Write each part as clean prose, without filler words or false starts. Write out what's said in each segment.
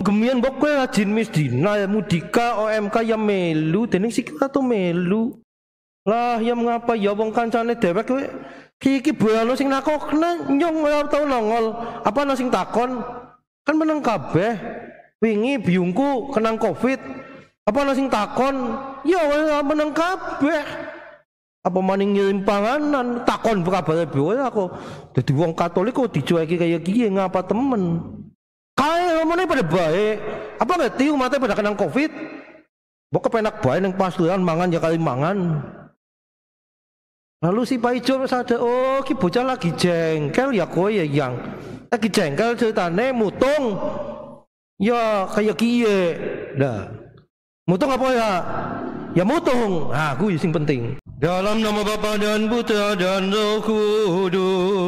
gemian mbok kowe rajin Misdina ya Mudika OMK ya melu dening sikil to melu. Lah ya mengapa ya wong kancane dhewek kowe iki boyono sing nakokne nyong ora tau nongol. Apa ana sing takon? Kan meneng kabeh. Wingi biyungku kenang Covid. Apa ana sing takon? Ya ora meneng kabeh. Apa maning ngirim panganan takon kabare boyo aku. Dadi wong Katolik kok dicueki kaya kiye ngapa temen? Kae ngomongnya pada baik. Apa ngerti umatnya pada kenang Covid? Mbok kepenak bae ning pasturan mangan ya kali mangan. Lalu si Pak Ijo sadar, oh ki bocah lagi jengkel ya kowe ya yang. Lagi jengkel ceritane mutung. Ya kayak kiye. Nah. Mutung apa ya? Ya mutung. Nah, kuwi sing penting. Dalam nama Bapa dan Putra dan Roh Kudus.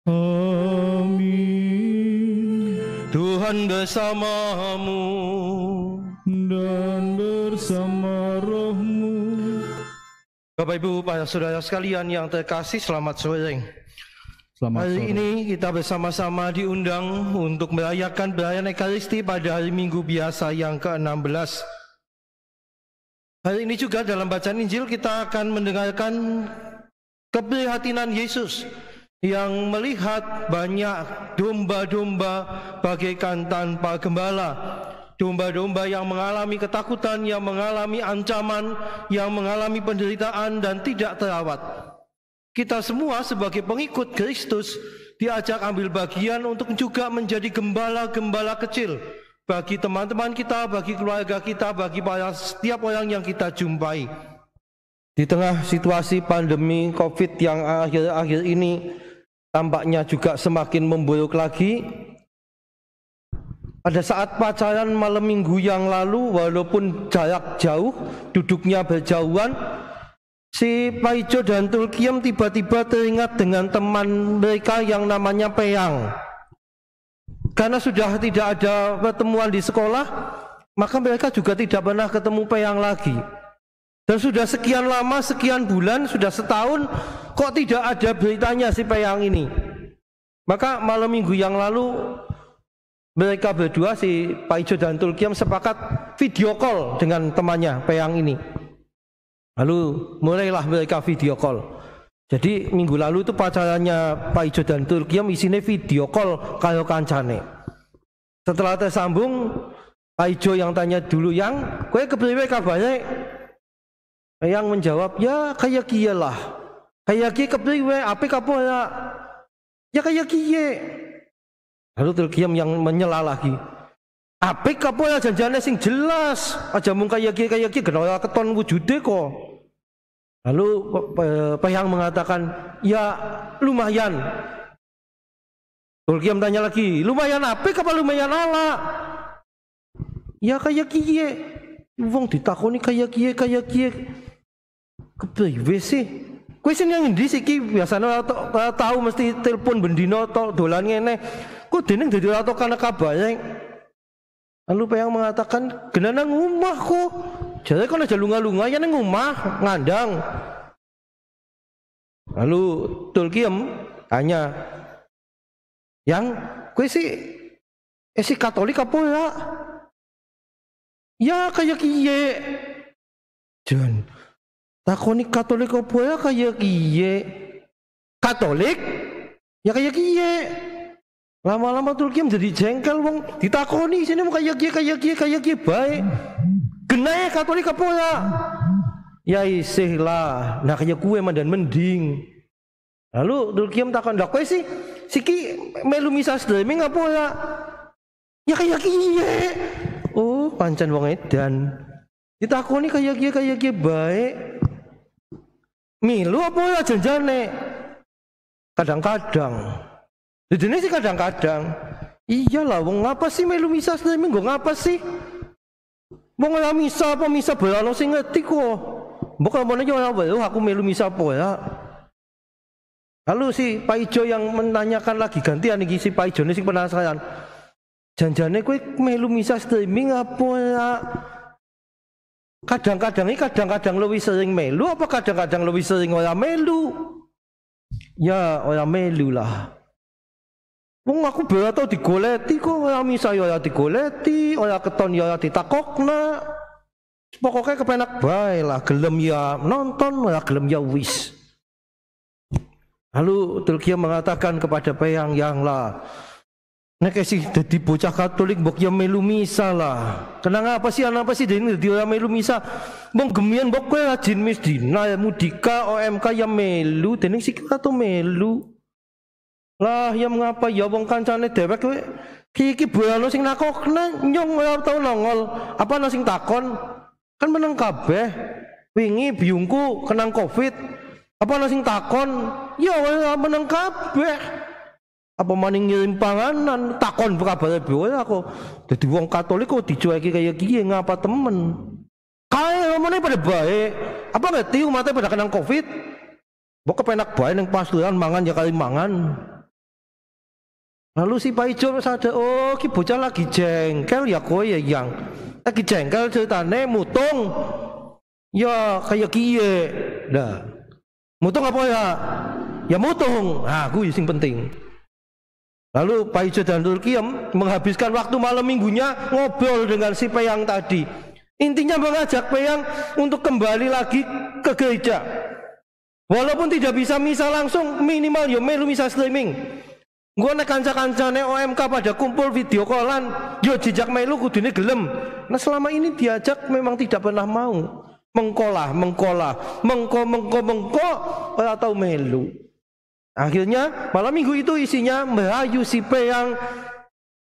Amin. Tuhan bersamamu dan bersama rohmu. Bapak Ibu, para saudara sekalian yang terkasih, selamat sore. Hari ini kita bersama-sama diundang untuk merayakan perayaan Ekaristi pada hari Minggu biasa yang ke-16. Hari ini juga dalam bacaan Injil kita akan mendengarkan keprihatinan Yesus yang melihat banyak domba-domba bagaikan tanpa gembala. Domba-domba yang mengalami ketakutan, yang mengalami ancaman, yang mengalami penderitaan dan tidak terawat. Kita semua sebagai pengikut Kristus diajak ambil bagian untuk juga menjadi gembala-gembala kecil bagi teman-teman kita, bagi keluarga kita, bagi setiap orang yang kita jumpai. Di tengah situasi pandemi Covid yang akhir-akhir ini tampaknya juga semakin memburuk lagi. Pada saat pacaran malam minggu yang lalu, walaupun jarak jauh, duduknya berjauhan, si Pak Ijo dan Tulkiem tiba-tiba teringat dengan teman mereka yang namanya Peyang. Karena sudah tidak ada pertemuan di sekolah, maka mereka juga tidak pernah ketemu Peyang lagi. Dan sudah sekian lama, sekian bulan, sudah setahun, kok tidak ada beritanya si Peyang ini. Maka malam minggu yang lalu, mereka berdua, si Pak Ijo dan Tulkiem, sepakat video call dengan temannya Peyang ini. Lalu mulailah mereka video call. Jadi minggu lalu itu pacarannya Pak Ijo dan Tulkiem isinya video call karo kancane. Setelah tersambung, Pak Ijo yang tanya dulu, yang kowe kepriwe kabare? Peyang menjawab, ya kayak kiye lah. Kayak kiye kepriwe? Ape kapo ya? Ya kayak kiye. Lalu Tulkiem yang menyela lagi, apik apa ya janjane sing jelas, aja mung kaya ki genara keton wujude kok. Lalu Peyang mengatakan, ya lumayan. Tulkiem tanya lagi, lumayan apik apa lumayan ala? Ya kaya kiye. Wong ditakoni kaya kiye. Kepriwe sih? Kowe sing nang endi sih iki? Biasane ora tau mesti telepon bendina tok dolan ngene. Kok dening dadi ora tau kana kabare. Lalu Peyang mengatakan, "Gena nang omah kok." Jare kono aja lunga-lunga ya nang omah ngandang. Lalu Tulkiem tanya, "Yang kowe si Katolik apa ya?" "Ya kayak kiye." Jan takoni Katolik apa ya kayak kiye? Katolik? Ya kayak kiye. Lama-lama Tulkiem jadi jengkel wong ditakoni sini mau kayak kiye baik. Genae Katolik apa ya? Ya isih lah. Nah kayak kue mandan mending. Lalu Tulkiem takon, "Lah kowe siki melu misa streaming apa ya?" "Ya kayak kiye." "Oh, pancen wong edan." Ditakoni kayak kiye baik. "Milu apa ya janjane?" "Kadang-kadang." Jadi sih kadang-kadang. Iyalah, wong ngapa sih melu misa streaming? Gue ngapa sih? Wong ora misa apa misa berano sing ngerti kok. Mbok ngomongnya ora weruh aku melu misa apa ya. Lalu si Pak Ijo yang menanyakan lagi gantian iki, si Pak Ijo ini sing penasaran. Janjane kowe melu misa streaming apa ya? Kadang-kadang lebih sering melu apa kadang-kadang lebih sering ora melu? Ya ora melu lah. Wong aku berat tau digoleti kok, ora misa ya digoleti, ora keton ya ditakokna. Pokoknya kepenak bae lah, gelem ya nonton, ora gelem ya wis. Lalu Tulkiyam mengatakan kepada Peyang, yang lah nek sih dadi bocah Katolik mbok ya melu misa lah. Kenang apa sih dene dadi ora melu misa? Mbok gemian mbok kowe rajin mis dina Mudika OMK ya melu, dene sik ora to melu. Lah ya mengapa ya wong kancane dhewek kowe iki boyono sing nakokna nyong ora tau nongol. Apa ana sing takon? Kan meneng kabeh. Wingi biyungku kenang Covid. Apa ana sing takon? Ya ora meneng kabeh. Apa maning ngirim panganan takon kabare boe aku dadi wong Katolik kok dicueki kaya kiye ngapa temen kae ngomongnya pada baik apa ngerti umatnya pada kenang Covid mbok kepenak bae ning pasuruan mangan ya kali mangan. Lalu si Pak Ijo sadar, oh ki bocah lagi jengkel ya kowe ya yang lagi jengkel ceritane mutung ya kaya kiye. Nah mutung apa ya mutung, nah kuwi sing penting. Lalu Pak Ijo dan Tulkiyam menghabiskan waktu malam minggunya ngobrol dengan si Peyang tadi. Intinya mengajak Peyang untuk kembali lagi ke gereja. Walaupun tidak bisa misa langsung, minimal yo melu misa streaming. Gua nek kanca-kancane OMK pada kumpul video callan, yo jejak melu kudune gelem. Nah selama ini diajak memang tidak pernah mau. Mengko ora tau melu. Akhirnya malam minggu itu isinya merayu si Peyang,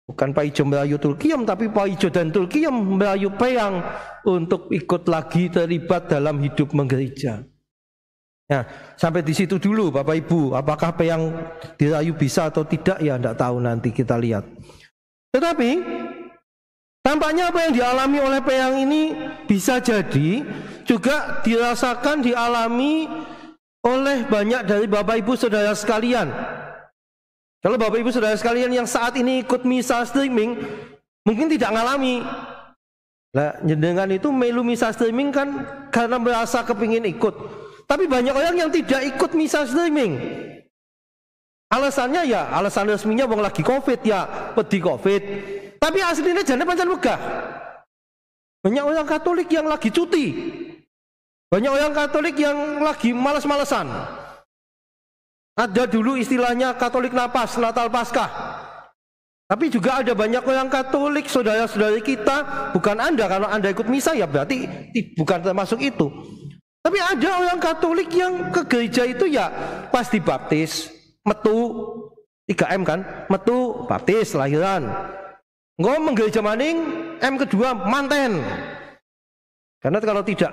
bukan Pak Ijo merayu Tulkiyam, tapi Pak Ijo dan Tulkiyam merayu Peyang untuk ikut lagi terlibat dalam hidup menggereja. Nah, sampai di situ dulu Bapak Ibu. Apakah Peyang dirayu bisa atau tidak ya tidak tahu, nanti kita lihat. Tetapi tampaknya apa yang dialami oleh Peyang ini bisa jadi juga dirasakan, dialami oleh banyak dari Bapak Ibu Saudara sekalian. Kalau Bapak Ibu Saudara sekalian yang saat ini ikut misa streaming mungkin tidak ngalami. Nah, jenengan itu melu misa streaming kan karena merasa kepingin ikut. Tapi banyak orang yang tidak ikut misa streaming. Alasannya ya, alasan resminya wong lagi Covid ya, wedi Covid. Tapi aslinya jane pancen wegah. Banyak orang Katolik yang lagi cuti. Banyak orang Katolik yang lagi malas-malesan. Ada dulu istilahnya Katolik napas, Natal Paskah. Tapi juga ada banyak orang Katolik, saudara-saudari kita, bukan Anda, kalau Anda ikut misa ya berarti bukan termasuk itu. Tapi ada orang Katolik yang ke gereja itu ya pas dibaptis, metu 3M kan, metu baptis lahiran. Ngomong gereja maning, M kedua manten. Karena kalau tidak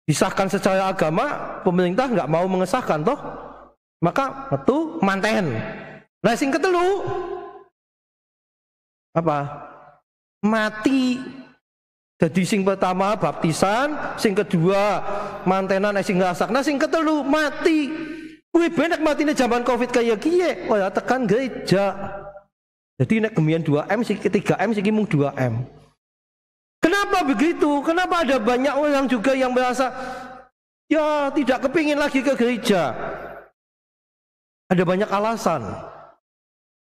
disahkan secara agama, pemerintah nggak mau mengesahkan toh, maka metu manten. Nah sing ketelu apa? Mati. Jadi sing pertama baptisan, sing kedua mantenan, sing ngerasak. Nah sing ketelu mati. Wih benek mati nih zaman Covid kayak kiye. Oh ya tekan gereja. Jadi nek gemian 2M, sing 3M, sing mung 2M. Kenapa begitu? Kenapa ada banyak orang juga yang merasa ya tidak kepingin lagi ke gereja? Ada banyak alasan.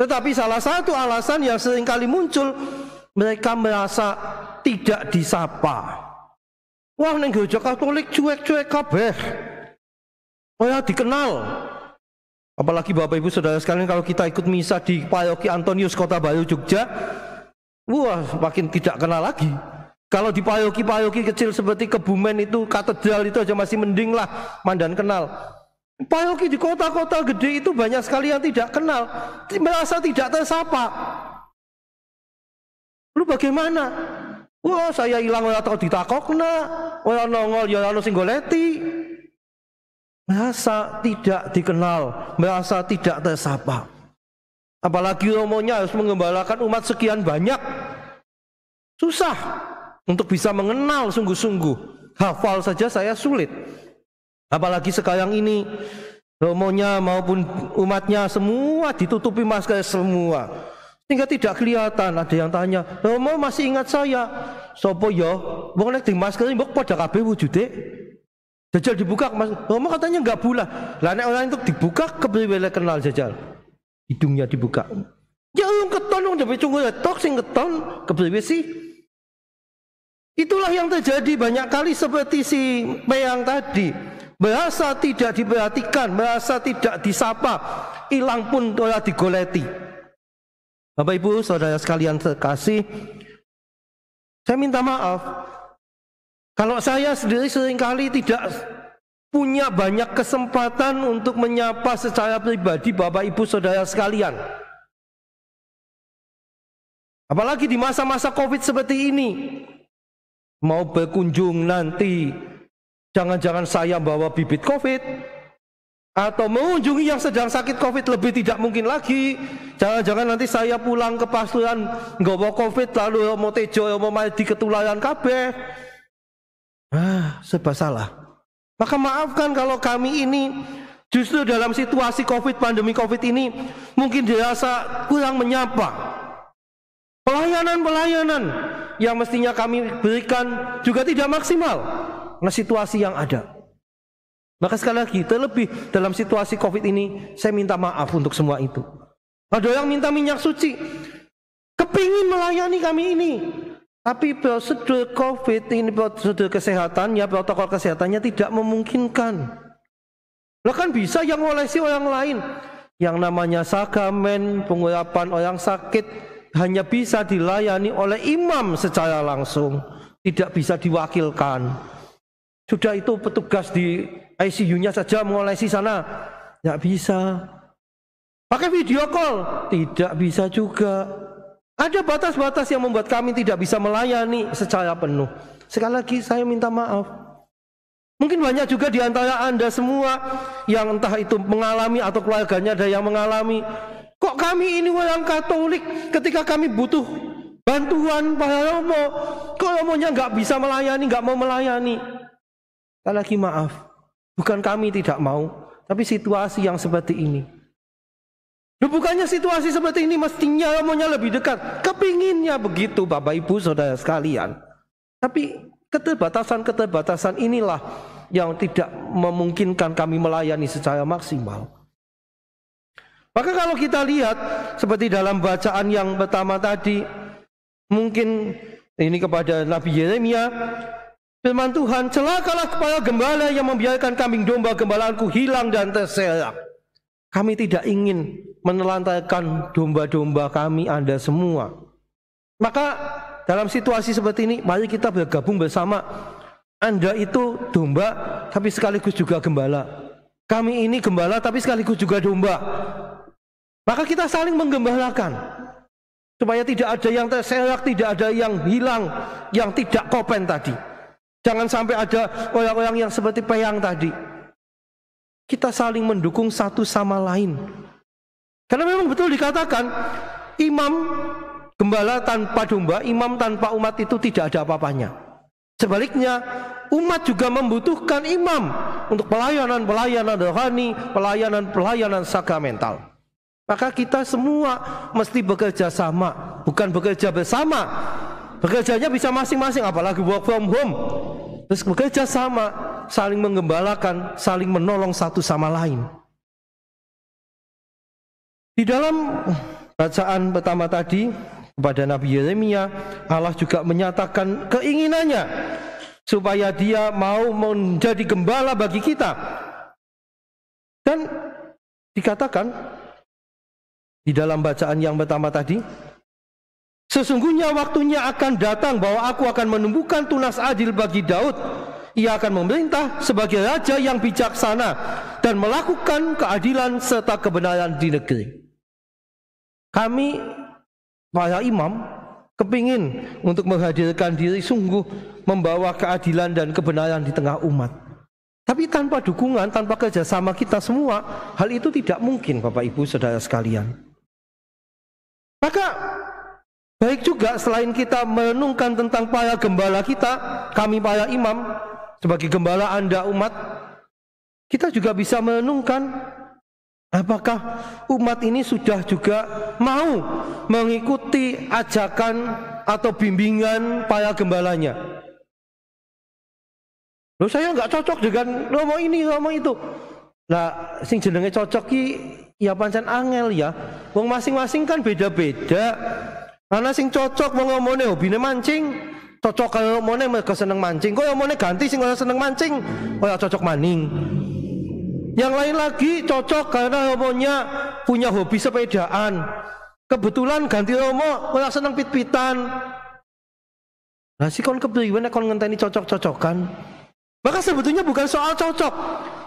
Tetapi salah satu alasan yang seringkali muncul, mereka merasa tidak disapa. Wah neng gereja Katolik cuek-cuek kabeh. Oh ya dikenal. Apalagi Bapak Ibu Saudara sekalian, kalau kita ikut misa di Paroki Antonius Kota Baru Jogja, wah makin tidak kenal lagi. Kalau di paroki-paroki kecil seperti Kebumen itu, katedral itu aja masih mending lah, mandan kenal. Paroki di kota-kota gede itu banyak sekali yang tidak kenal, merasa tidak tersapa. Lu bagaimana? Wah saya hilang orang tahu ditakokna, orang nongol ya orang sing goleti. Merasa tidak dikenal, merasa tidak tersapa. Apalagi romonya harus mengembalakan umat sekian banyak, susah untuk bisa mengenal sungguh-sungguh. Hafal saja saya sulit. Apalagi sekarang ini romonya maupun umatnya semua ditutupi masker semua, sehingga tidak kelihatan. Ada yang tanya, Romo masih ingat saya? Sopo yo? Wong nek di masker mbok padha kabeh wujude. Jajal dibuka, Mas. Romo katanya enggak bulah. Lah nek orang itu dibuka kepriwe kenal jajal? Hidungnya dibuka. Ya keton dong dhewe cunggu tok sing keton kepriwe sih? Itulah yang terjadi banyak kali seperti si Peyang tadi. Bahasa tidak diperhatikan, bahasa tidak disapa, hilang pun ora digoleti. Bapak Ibu, saudara sekalian terkasih, saya minta maaf kalau saya sendiri seringkali tidak punya banyak kesempatan untuk menyapa secara pribadi Bapak Ibu saudara sekalian. Apalagi di masa-masa Covid seperti ini. Mau berkunjung nanti, jangan-jangan saya bawa bibit Covid, atau mengunjungi yang sedang sakit Covid lebih tidak mungkin lagi. Jangan-jangan nanti saya pulang ke pasuruan nggawa Covid lalu mau tejo mau di ketularan kabeh. Serba salah. Maka maafkan kalau kami ini justru dalam situasi Covid, pandemi Covid ini mungkin dirasa kurang menyapa. Pelayanan-pelayanan yang mestinya kami berikan juga tidak maksimal karena situasi yang ada. Maka sekali lagi, terlebih dalam situasi Covid ini, saya minta maaf untuk semua itu. Ada yang minta minyak suci, kepingin melayani kami ini, tapi prosedur Covid ini, prosedur kesehatannya, protokol kesehatannya tidak memungkinkan. Loh kan bisa yang ngolesi orang lain, yang namanya sakramen, pengurapan orang sakit, hanya bisa dilayani oleh imam secara langsung, tidak bisa diwakilkan. Sudah itu petugas di ICU-nya saja mengolesi sana, tidak bisa. Pakai video call, tidak bisa juga. Ada batas-batas yang membuat kami tidak bisa melayani secara penuh. Sekali lagi saya minta maaf. Mungkin banyak juga di antara Anda semua yang entah itu mengalami atau keluarganya ada yang mengalami. Kok kami ini orang Katolik ketika kami butuh bantuan Pak Romo, kok Romonya nggak bisa melayani, nggak mau melayani? Sekali lagi maaf, bukan kami tidak mau, tapi situasi yang seperti ini. Bukannya situasi seperti ini mestinya Romonya lebih dekat, kepinginnya begitu Bapak Ibu Saudara sekalian. Tapi keterbatasan-keterbatasan inilah yang tidak memungkinkan kami melayani secara maksimal. Maka kalau kita lihat seperti dalam bacaan yang pertama tadi, mungkin ini kepada Nabi Yeremia, firman Tuhan, celakalah kepala gembala yang membiarkan kambing domba gembalaanku hilang dan terserak. Kami tidak ingin menelantarkan domba-domba kami Anda semua. Maka dalam situasi seperti ini, mari kita bergabung bersama. Anda itu domba tapi sekaligus juga gembala. Kami ini gembala tapi sekaligus juga domba. Maka kita saling menggembalakan supaya tidak ada yang terserak, tidak ada yang hilang, yang tidak kopen tadi. Jangan sampai ada orang-orang yang seperti Peyang tadi. Kita saling mendukung satu sama lain. Karena memang betul dikatakan, imam gembala tanpa domba, imam tanpa umat itu tidak ada apa-apanya. Sebaliknya, umat juga membutuhkan imam untuk pelayanan-pelayanan rohani, pelayanan-pelayanan sakramental. Maka kita semua mesti bekerja sama, bukan bekerja bersama. Bekerjanya bisa masing-masing, apalagi work from home. Terus bekerja sama, saling menggembalakan, saling menolong satu sama lain. Di dalam bacaan pertama tadi kepada Nabi Yeremia, Allah juga menyatakan keinginannya supaya dia mau menjadi gembala bagi kita. Dan dikatakan di dalam bacaan yang pertama tadi, sesungguhnya waktunya akan datang bahwa aku akan menumbuhkan tunas adil bagi Daud. Ia akan memerintah sebagai raja yang bijaksana dan melakukan keadilan serta kebenaran di negeri. Kami para imam kepingin untuk menghadirkan diri sungguh membawa keadilan dan kebenaran di tengah umat. Tapi tanpa dukungan, tanpa kerjasama kita semua, hal itu tidak mungkin Bapak Ibu Saudara sekalian. Maka baik juga selain kita merenungkan tentang para gembala kita, kami para imam sebagai gembala Anda umat, kita juga bisa merenungkan apakah umat ini sudah juga mau mengikuti ajakan atau bimbingan para gembalanya. Loh, saya nggak cocok dengan romo ini, romo itu. Nah, sing jenenge cocok ki Ya pancen angel ya. Wong masing-masing kan beda-beda. Ana sing cocok wong omone hobine mancing, cocok kaya omone mergo seneng mancing. Kok omone ganti sing ora seneng mancing, kaya cocok maning. Yang lain lagi cocok karena omonya punya hobi sepedaan. Kebetulan ganti omo ora seneng pit-pitan. Lah si kon kepriwe nek kon ngenteni cocok-cocokan. Maka sebetulnya bukan soal cocok,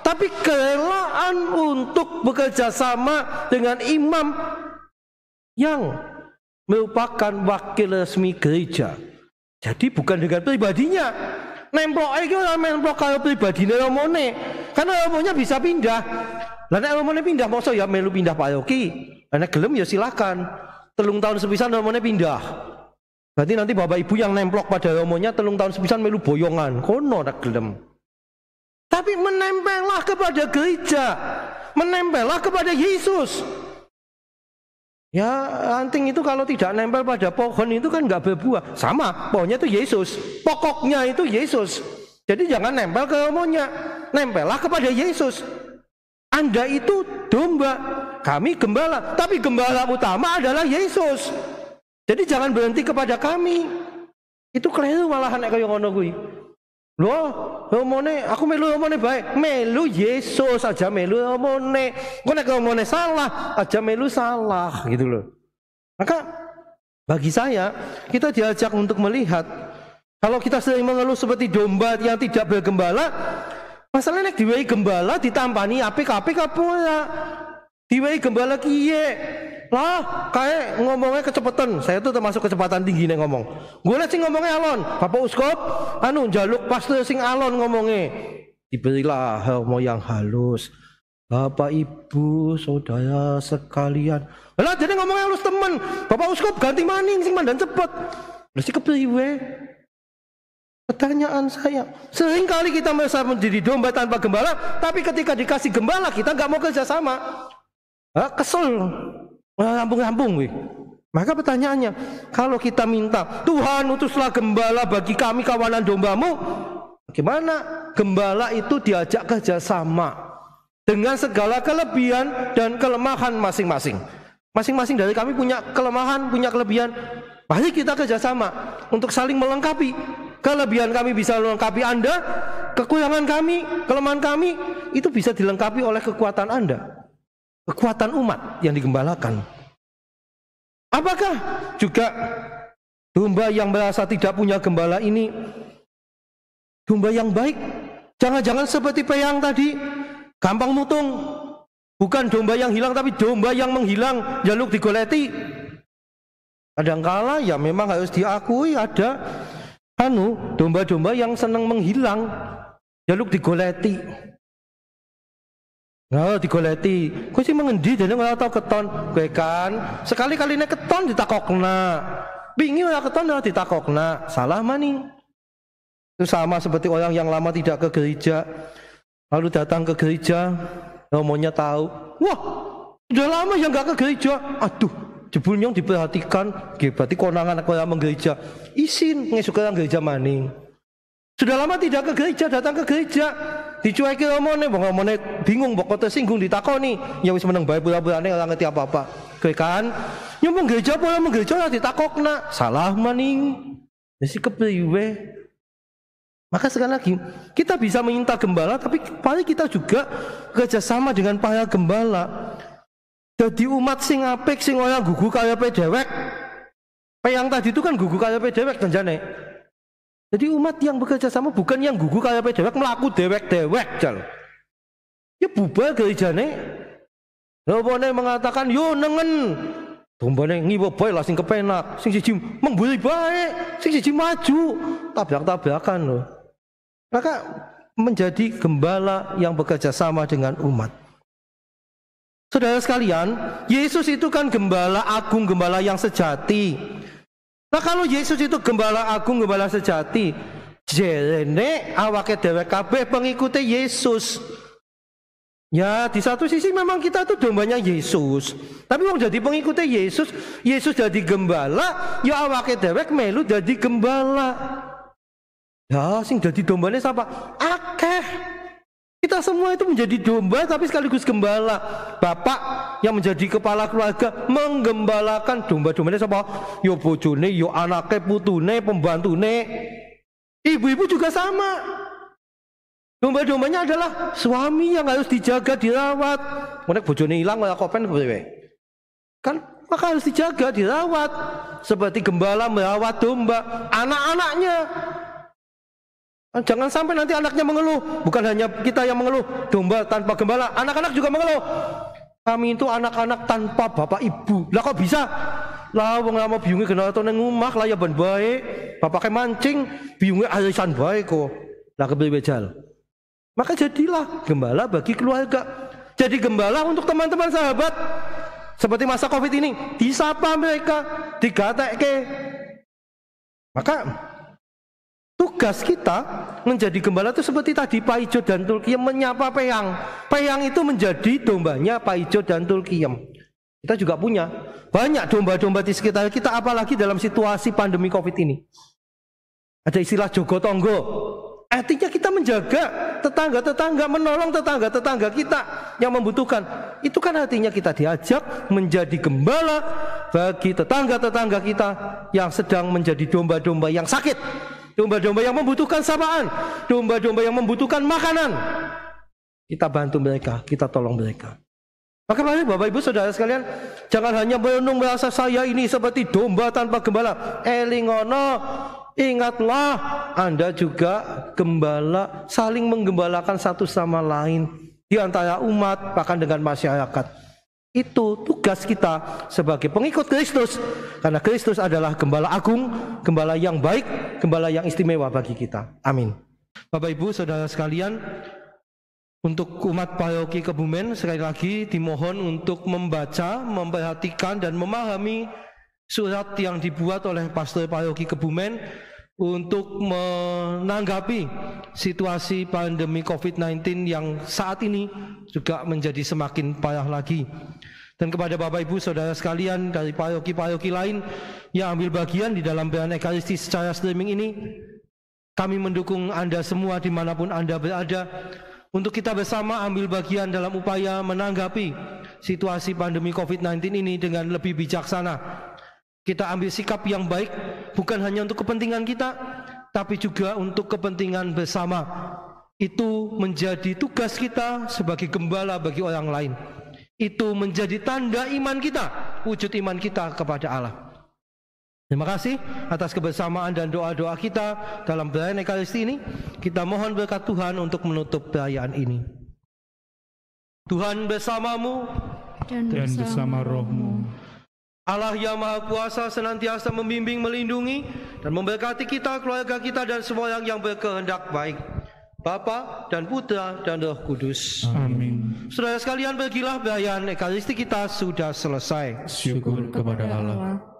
tapi kerelaan untuk bekerja sama dengan imam yang merupakan wakil resmi gereja. Jadi bukan dengan pribadinya. Nemplok iki ora nemplok karo pribadine omone. Karena omonya bisa pindah. Lah nek omone pindah mosok ya melu pindah paroki. Lah nek gelem ya silakan. 3 tahun sepisan omone pindah. Berarti nanti bapak ibu yang nemplok pada omonya 3 tahun sepisan melu boyongan. Kono nek gelem. Tapi menempellah kepada gereja, menempellah kepada Yesus. Ya anting itu kalau tidak nempel pada pohon itu kan nggak berbuah. Sama, pohonnya itu Yesus, pokoknya itu Yesus. Jadi jangan nempel ke omonya, nempellah kepada Yesus. Anda itu domba, kami gembala, tapi gembala utama adalah Yesus. Jadi jangan berhenti kepada kami. Itu keliru malahan nek kaya ngono kuwi. Loh, omone aku melu omone baik, melu Yesus aja melu omone. Kok nek omone salah, aja melu salah gitu loh. Maka bagi saya kita diajak untuk melihat kalau kita sering mengeluh seperti domba yang tidak bergembala, masalahnya nek diwehi gembala ditampani apik-apik apa ya? Diwehi gembala kiye? Lah, kayak ngomongnya kecepatan. Saya tuh termasuk kecepatan tinggi nih ngomong. Gue liat sing ngomongnya alon. Bapak Uskup, jaluk pastor sing alon ngomongnya. Diberilah homo yang halus. Bapak Ibu, saudara sekalian. Lah jadi ngomongnya halus temen. Bapak Uskup ganti maning sing mandan cepet. Lah si kepriwe? Pertanyaan saya, sering kali kita merasa menjadi domba tanpa gembala, tapi ketika dikasih gembala kita nggak mau kerja sama. Kesel. Rampung-rampung wih. Maka pertanyaannya, kalau kita minta Tuhan utuslah gembala bagi kami kawanan dombamu, bagaimana? Gembala itu diajak kerjasama dengan segala kelebihan dan kelemahan masing-masing. Masing-masing dari kami punya kelemahan, punya kelebihan. Mari kita kerjasama untuk saling melengkapi. Kelebihan kami bisa melengkapi Anda, kekurangan kami, kelemahan kami itu bisa dilengkapi oleh kekuatan Anda. Kekuatan umat yang digembalakan. Apakah juga domba yang merasa tidak punya gembala ini domba yang baik? Jangan-jangan seperti peyang tadi, gampang mutung. Bukan domba yang hilang, tapi domba yang menghilang, jaluk digoleti. Kadangkala ya memang harus diakui ada domba-domba yang senang menghilang, jaluk digoleti. Nah, digoleti. Kowe sih mengendi dene ora tau keton. Kowe kan sekali-kaline keton ditakokna. Bingi ora keton ora ditakokna. Salah maning. Itu sama seperti orang yang lama tidak ke gereja, lalu datang ke gereja, omonya tahu. Wah, sudah lama ya nggak ke gereja. Aduh, jebul nyong diperhatikan. Berarti konangan aku yang menggereja. Isin ngesuk orang gereja maning. Sudah lama tidak ke gereja, datang ke gereja. Dicueki omone, wong omone bingung, pokoknya tersinggung ditakoni. Ya wis meneng bae pura-purane ora ngerti apa-apa. Kowe kan nyumbung gereja apa mung gereja ora ditakokna. Salah maning. Wis kepriwe? Maka sekali lagi kita bisa minta gembala, tapi mari kita juga kerjasama dengan para gembala. Jadi umat sing apik, sing ora gugu karepe dhewek. Yang tadi itu kan gugu karepe dhewek janjane. Jadi umat yang bekerja sama bukan yang gugu karepe dhewek mlaku dhewek-dhewek jal. Ya bubar gerejane. Lopone mengatakan yo nengen. Dombane ngiwo bae lah sing kepenak, sing siji memburi bae, sing siji maju, tabrak-tabrakan loh. Maka menjadi gembala yang bekerja sama dengan umat. Saudara sekalian, Yesus itu kan gembala agung, gembala yang sejati. Nah kalau Yesus itu gembala agung, gembala sejati, jerene awake dhewek kabeh pengikute Yesus. Ya di satu sisi memang kita itu dombanya Yesus, tapi wong jadi pengikute Yesus, Yesus jadi gembala, ya awake dhewek melu jadi gembala. Ya sing jadi dombane siapa? Akeh. Kita semua itu menjadi domba tapi sekaligus gembala. Bapak yang menjadi kepala keluarga menggembalakan domba-dombanya siapa? Yo bojone, yo anake, putune, pembantune. Ibu-ibu juga sama. Domba-dombanya adalah suami yang harus dijaga, dirawat. Nek bojone hilang kaya kopen kan maka harus dijaga, dirawat. Seperti gembala merawat domba, anak-anaknya. Jangan sampai nanti anaknya mengeluh. Bukan hanya kita yang mengeluh, domba tanpa gembala, anak-anak juga mengeluh. Kami itu anak-anak tanpa bapak ibu. Lah kok bisa? Lah wong lama biunge kena to nang omah lah ya ben bae. Bapake mancing, biunge arisan bae kok. Lah kepriwe jal? Maka jadilah gembala bagi keluarga. Jadi gembala untuk teman-teman sahabat. Seperti masa Covid ini, disapa mereka, digatekke. Maka tugas kita menjadi gembala itu seperti tadi Pak Ijo dan Tulkiem menyapa Peyang. Peyang itu menjadi dombanya Pak Ijo dan Tulkiem. Kita juga punya banyak domba-domba di sekitar kita, apalagi dalam situasi pandemi Covid ini. Ada istilah jogo tonggo. Artinya kita menjaga tetangga-tetangga, menolong tetangga-tetangga kita yang membutuhkan. Itu kan artinya kita diajak menjadi gembala bagi tetangga-tetangga kita yang sedang menjadi domba-domba yang sakit. Domba-domba yang membutuhkan sapaan, domba-domba yang membutuhkan makanan. Kita bantu mereka, kita tolong mereka. Maka mari Bapak Ibu Saudara sekalian, jangan hanya merenung merasa saya ini seperti domba tanpa gembala. Elingono, ingatlah Anda juga gembala, saling menggembalakan satu sama lain di antara umat, bahkan dengan masyarakat. Itu tugas kita sebagai pengikut Kristus, karena Kristus adalah gembala agung, gembala yang baik, gembala yang istimewa bagi kita. Amin. Bapak Ibu Saudara sekalian, untuk umat paroki Kebumen sekali lagi dimohon untuk membaca, memperhatikan dan memahami surat yang dibuat oleh pastor paroki Kebumen untuk menanggapi situasi pandemi COVID-19 yang saat ini juga menjadi semakin parah lagi. Dan kepada Bapak Ibu Saudara sekalian dari paroki-paroki lain yang ambil bagian di dalam perayaan Ekaristi secara streaming ini, kami mendukung Anda semua dimanapun Anda berada untuk kita bersama ambil bagian dalam upaya menanggapi situasi pandemi COVID-19 ini dengan lebih bijaksana. Kita ambil sikap yang baik bukan hanya untuk kepentingan kita, tapi juga untuk kepentingan bersama. Itu menjadi tugas kita sebagai gembala bagi orang lain. Itu menjadi tanda iman kita, wujud iman kita kepada Allah. Terima kasih atas kebersamaan dan doa-doa kita dalam perayaan Ekaristi ini. Kita mohon berkat Tuhan untuk menutup perayaan ini. Tuhan bersamamu dan bersama rohmu. Allah yang Maha Kuasa senantiasa membimbing, melindungi, dan memberkati kita, keluarga kita, dan semua yang berkehendak baik. Bapa dan Putra dan Roh Kudus. Amin. Saudara sekalian, pergilah, perayaan Ekaristi kita sudah selesai. Syukur kepada Allah.